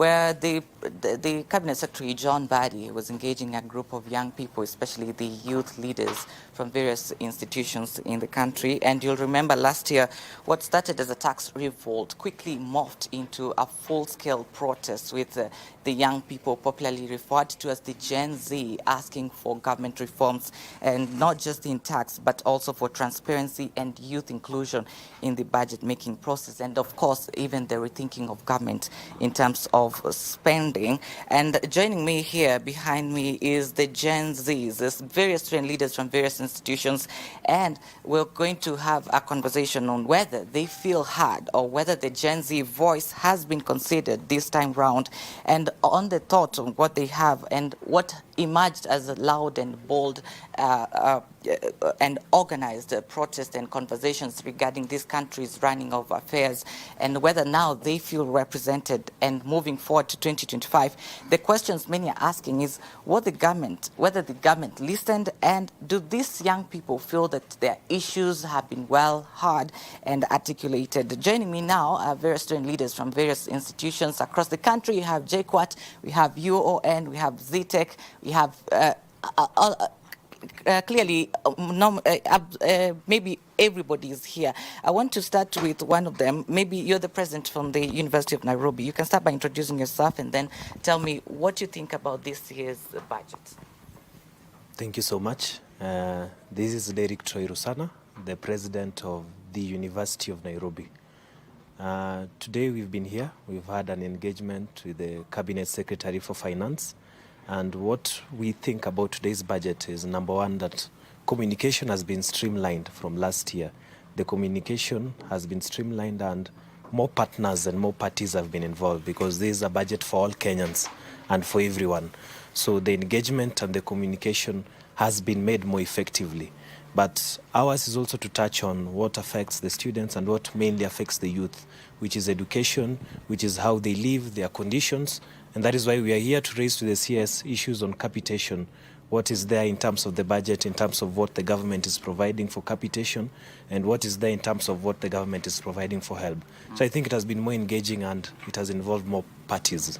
where the Cabinet Secretary, John Badi, was engaging a group of young people, especially the youth leaders from various institutions in the country. And you'll remember last year, what started as a tax revolt quickly morphed into a full-scale protest with the young people, popularly referred to as the Gen Z, asking for government reforms, and not just in tax, but also for transparency and youth inclusion in the budget-making process. And of course, even the rethinking of government in terms of spending. And joining me here behind me is the Gen Zs, there's various student leaders from various institutions, and we're going to have a conversation on whether they feel heard or whether the Gen Z voice has been considered this time round, and on the thought on what they have and what emerged as a loud and bold and organized protest and conversations regarding this country's running of affairs, and whether now they feel represented. And moving forward to 2025, the questions many are asking is whether the government listened, and do these young people feel that their issues have been well heard and articulated. Joining me now are various student leaders from various institutions across the country. We have JQuat, we have UON, we have ZTEC, we have clearly, maybe everybody is here. I want to start with one of them. Maybe you're the president from the University of Nairobi. You can start by introducing yourself and then tell me what you think about this year's budget. Thank you so much. This is Derek Troy Rusana, the president of the University of Nairobi. Today we've been here. We've had an engagement with the Cabinet Secretary for Finance. And what we think about today's budget is, number one, that communication has been streamlined from last year. The communication has been streamlined and more partners and more parties have been involved, because this is a budget for all Kenyans and for everyone. So the engagement and the communication has been made more effectively. But ours is also to touch on what affects the students and what mainly affects the youth, which is education, which is how they live, their conditions. And that is why we are here to raise to the CS issues on capitation. What is there in terms of the budget, in terms of what the government is providing for capitation, and what is there in terms of what the government is providing for HELB. So I think it has been more engaging and it has involved more parties.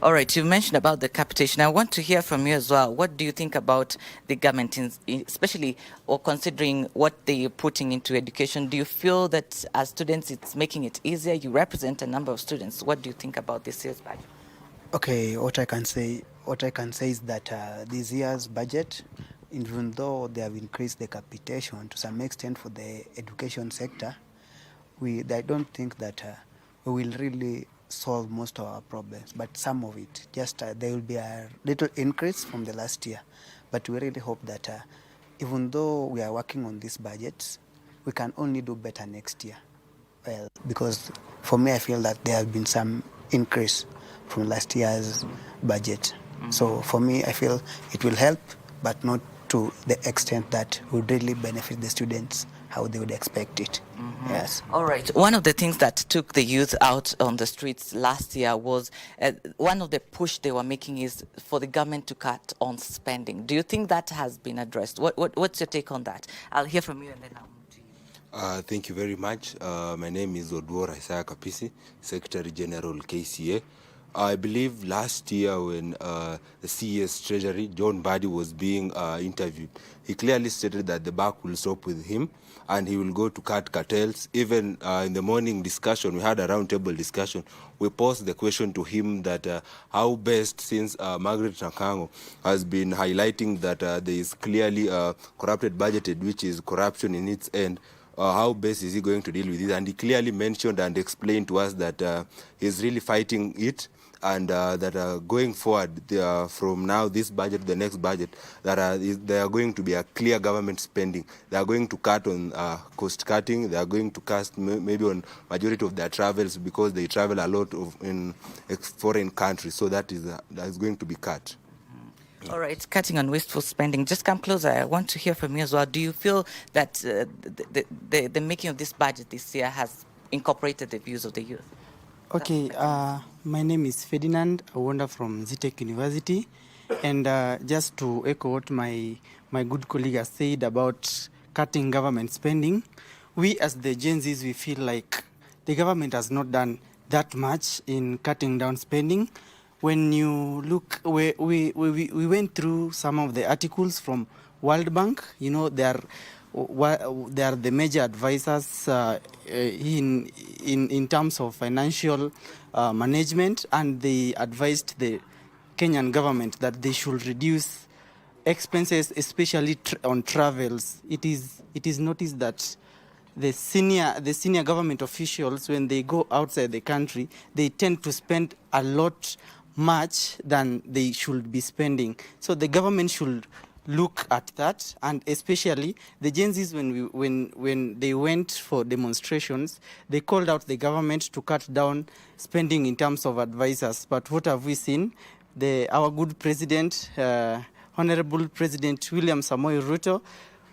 All right, you mentioned about the capitation. I want to hear from you as well. What do you think about the government, especially or considering what they're putting into education? Do you feel that as students it's making it easier? You represent a number of students. What do you think about this year's budget? Okay, what I can say is that this year's budget, even though they have increased the capitation to some extent for the education sector, I don't think that we will really solve most of our problems, but some of it, just there will be a little increase from the last year. But we really hope that even though we are working on these budgets, we can only do better next year. Well, because for me, I feel that there have been some increase from last year's budget. So for me, I feel it will help, but not to the extent that would really benefit the students how they would expect it. Yes. All right. One of the things that took the youth out on the streets last year was one of the push they were making is for the government to cut on spending. Do you think that has been addressed? What's your take on that? I'll hear from you and then I'll move to you. Thank you very much. My name is Odwor Isaiah Kapisi, Secretary General KCA. I believe last year when the CES Treasury, John Badi, was being interviewed, he clearly stated that the buck will stop with him and he will go to cut cartels. Even in the morning discussion, we had a roundtable discussion. We posed the question to him that how best, since Margaret Nakango has been highlighting that there is clearly a corrupted budget, which is corruption in its end, how best is he going to deal with it? And he clearly mentioned and explained to us that he's really fighting it, and that going forward, from now, this budget to the next budget, that there are going to be a clear government spending. They are going to cut on cost cutting. They are going to cut maybe on majority of their travels, because they travel a lot in foreign countries. So that is going to be cut. All right, cutting on wasteful spending. Just come closer. I want to hear from you as well. Do you feel that the making of this budget this year has incorporated the views of the youth? Okay, my name is Ferdinand Awonda from ZTEC University, and just to echo what my good colleague has said about cutting government spending, we as the Gen Zs, we feel like the government has not done that much in cutting down spending. When you look, we went through some of the articles from World Bank. You know, they are the major advisors in terms of financial management, and they advised the Kenyan government that they should reduce expenses, especially on travels. It is noticed that the senior government officials, when they go outside the country, they tend to spend a lot much than they should be spending. So the government should look at that, and especially the Gen Zs, when they went for demonstrations, they called out the government to cut down spending in terms of advisors. But what have we seen? Our good president, Honorable President William Samoei Ruto,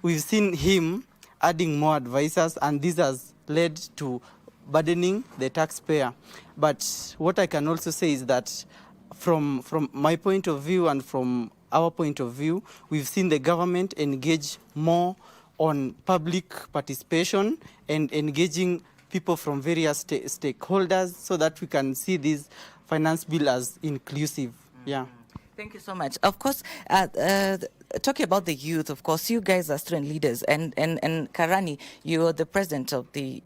we've seen him adding more advisors, and this has led to burdening the taxpayer. But what I can also say is that from my point of view and from our point of view, we've seen the government engage more on public participation and engaging people from various stakeholders, so that we can see this finance bill as inclusive. Yeah. Thank you so much. Of course, talking about the youth, of course, you guys are student leaders, and Karani, you're the president of the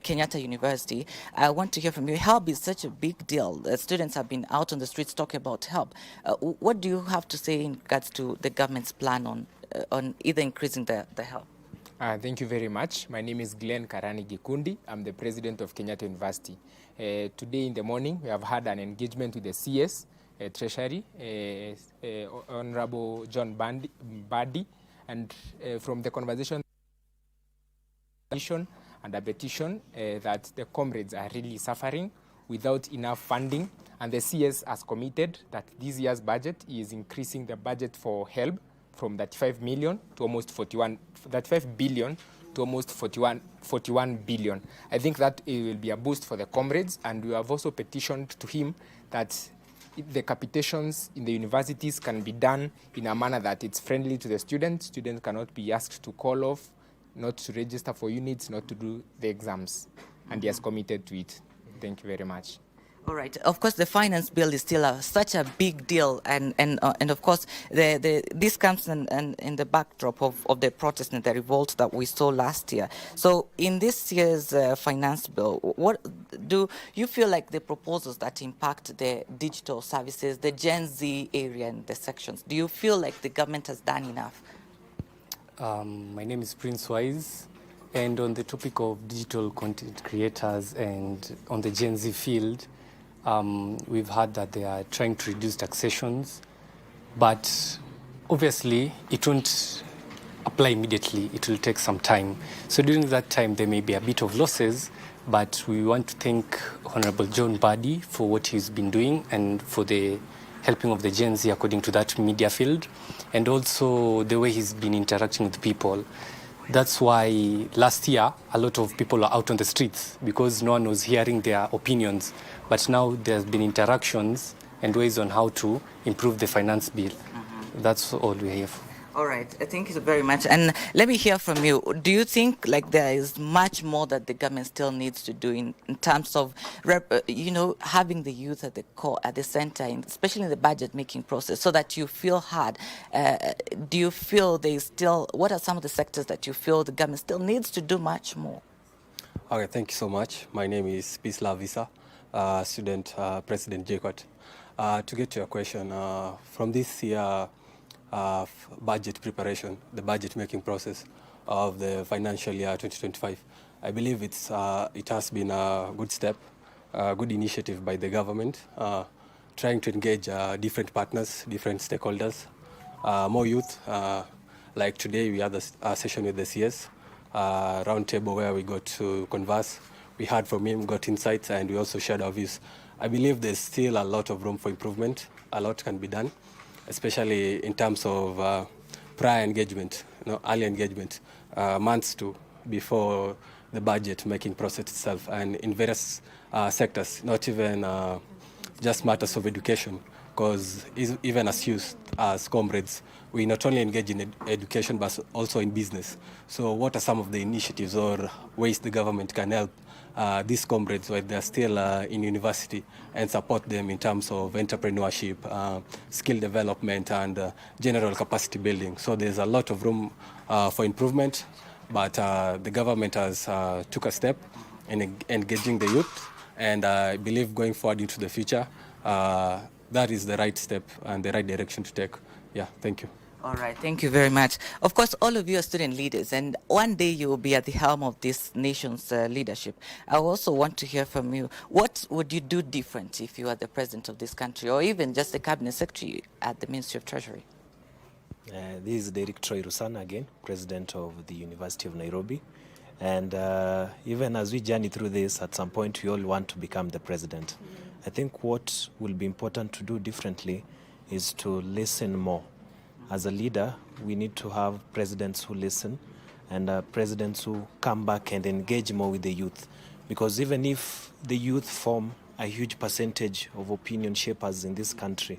Kenyatta University. I want to hear from you. HELB is such a big deal. Students have been out on the streets talking about HELB. What do you have to say in regards to the government's plan on either increasing the HELB? Thank you very much. My name is Glenn Karani Gikundi. I'm the president of Kenyatta University. Today in the morning, we have had an engagement with the CS, Treasury, Honorable John Badi, and from the conversation and a petition that the comrades are really suffering without enough funding, and the CS has committed that this year's budget is increasing the budget for HELB from 35 million to almost 35 billion to almost 41 billion. I think that it will be a boost for the comrades, and we have also petitioned to him that the capitations in the universities can be done in a manner that it's friendly to the students. Students cannot be asked to call off, not to register for units, not to do the exams. And he has committed to it. Thank you very much. All right. Of course, the finance bill is still such a big deal, and of course, this comes in the backdrop of the protest and the revolt that we saw last year. So, in this year's finance bill, what do you feel like the proposals that impact the digital services, the Gen Z area and the sections? Do you feel like the government has done enough? My name is Prince Wise, and on the topic of digital content creators and on the Gen Z field, we've heard that they are trying to reduce taxations, but obviously it won't apply immediately. It will take some time. So during that time, there may be a bit of losses, but we want to thank Honorable John Badi for what he's been doing and for the helping of the Gen Z according to that media field, and also the way he's been interacting with people. That's why last year, a lot of people are out on the streets because no one was hearing their opinions. But now there's been interactions and ways on how to improve the finance bill. That's all we have. All right. Thank you very much. And let me hear from you. Do you think like there is much more that the government still needs to do in terms of, having the youth at the core, at the center, especially in the budget making process, so that you feel heard? Do you feel what are some of the sectors that you feel the government still needs to do much more? Okay, thank you so much. My name is Peace Lavisa, student President JCOT. To get to your question, from this year, budget preparation, the budget making process of the financial year 2025. I believe it has been a good step, a good initiative by the government, trying to engage different partners, different stakeholders, more youth. Like today, we had a session with the CS, round table where we got to converse. We heard from him, got insights, and we also shared our views. I believe there's still a lot of room for improvement. A lot can be done, especially in terms of prior engagement, early engagement, months before the budget making process itself, and in various sectors, not even just matters of education, because even as youth, as comrades, we not only engage in education, but also in business. So what are some of the initiatives or ways the government can help these comrades while they're still in university and support them in terms of entrepreneurship, skill development, and general capacity building. So there's a lot of room for improvement, but the government has took a step in engaging the youth, and I believe going forward into the future, that is the right step and the right direction to take. Yeah, thank you. All right, thank you very much. Of course, all of you are student leaders, and one day you will be at the helm of this nation's leadership. I also want to hear from you. What would you do different if you are the president of this country, or even just the cabinet secretary at the Ministry of Treasury? This is Derek Troy Rusana again, president of the University of Nairobi. And even as we journey through this, at some point we all want to become the president. I think what will be important to do differently is to listen more. As a leader, we need to have presidents who listen and presidents who come back and engage more with the youth. Because even if the youth form a huge percentage of opinion shapers in this country,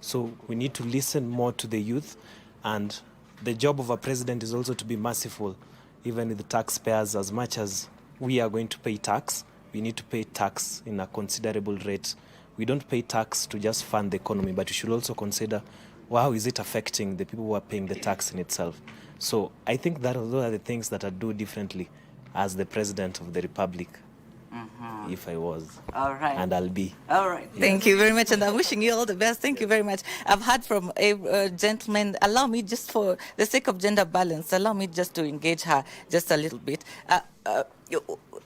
so we need to listen more to the youth. And the job of a president is also to be merciful, even with the taxpayers. As much as we are going to pay tax, we need to pay tax in a considerable rate. We don't pay tax to just fund the economy, but we should also consider how is it affecting the people who are paying the tax in itself. So I think that those are the things that I do differently as the president of the republic, if I was. All right. And I'll be. All right. Thank you very much, and I'm wishing you all the best. Thank you very much. I've heard from a gentleman. Allow me, just for the sake of gender balance, allow me just to engage her just a little bit.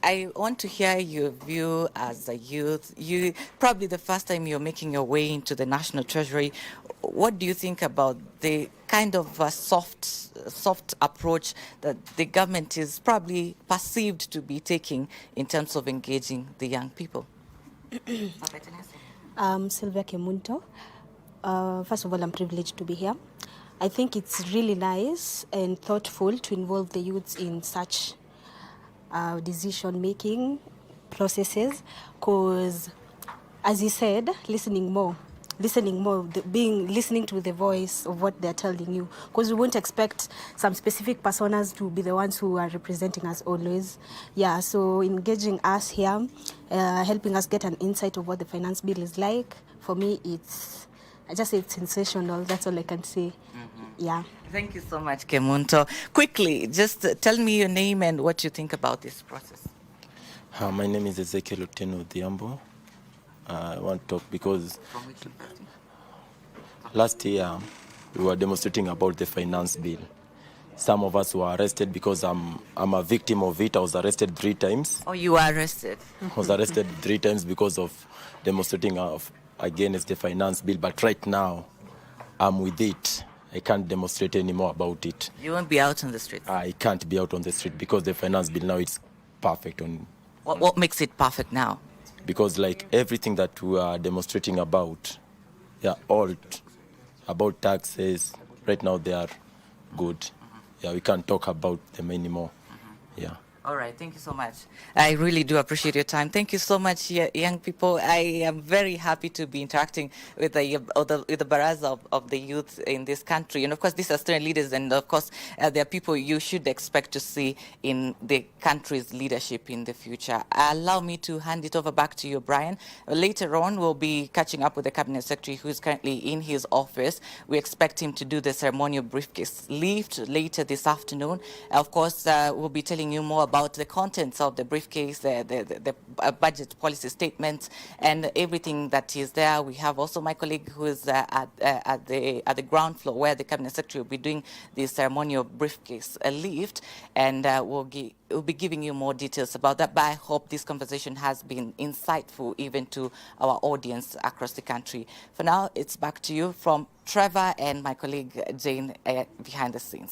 I want to hear your view as a youth. You probably the first time you're making your way into the National Treasury. What do you think about the kind of soft approach that the government is probably perceived to be taking in terms of engaging the young people? Sylvia Kemunto. First of all, I'm privileged to be here. I think it's really nice and thoughtful to involve the youths in such decision-making processes, because, as you said, listening to the voice of what they're telling you, because we won't expect some specific personas to be the ones who are representing us always. Yeah, so engaging us here, helping us get an insight of what the finance bill is like, for me, it's sensational. That's all I can say. Yeah. Thank you so much, Kemunto. Quickly, just tell me your name and what you think about this process. My name is Ezekiel Otieno Diambo. I want to talk because From which party? last year we were demonstrating about the finance bill. Some of us were arrested because I'm a victim of it. I was arrested 3 times. Oh, you were arrested? I was arrested 3 times because of demonstrating against the finance bill. But right now, I'm with it. I can't demonstrate anymore about it. You won't be out on the streets? I can't be out on the street because the finance bill now is perfect. What makes it perfect now? Because like everything that we are demonstrating about, yeah, all about taxes, right now they are good. Yeah, we can't talk about them anymore. Yeah. All right, thank you so much. I really do appreciate your time. Thank you so much, young people. I am very happy to be interacting with the baraza of the youth in this country. And of course, these are student leaders, and of course, they are people you should expect to see in the country's leadership in the future. Allow me to hand it over back to you, Brian. Later on, we'll be catching up with the Cabinet Secretary, who is currently in his office. We expect him to do the ceremonial briefcase lift later this afternoon. Of course, we'll be telling you more about the contents of the briefcase, the budget policy statements, and everything that is there. We have also my colleague who is at the ground floor, where the Cabinet Secretary will be doing the ceremonial briefcase lift, and we'll be giving you more details about that. But I hope this conversation has been insightful even to our audience across the country. For now, it's back to you from Trevor and my colleague Jane behind the scenes.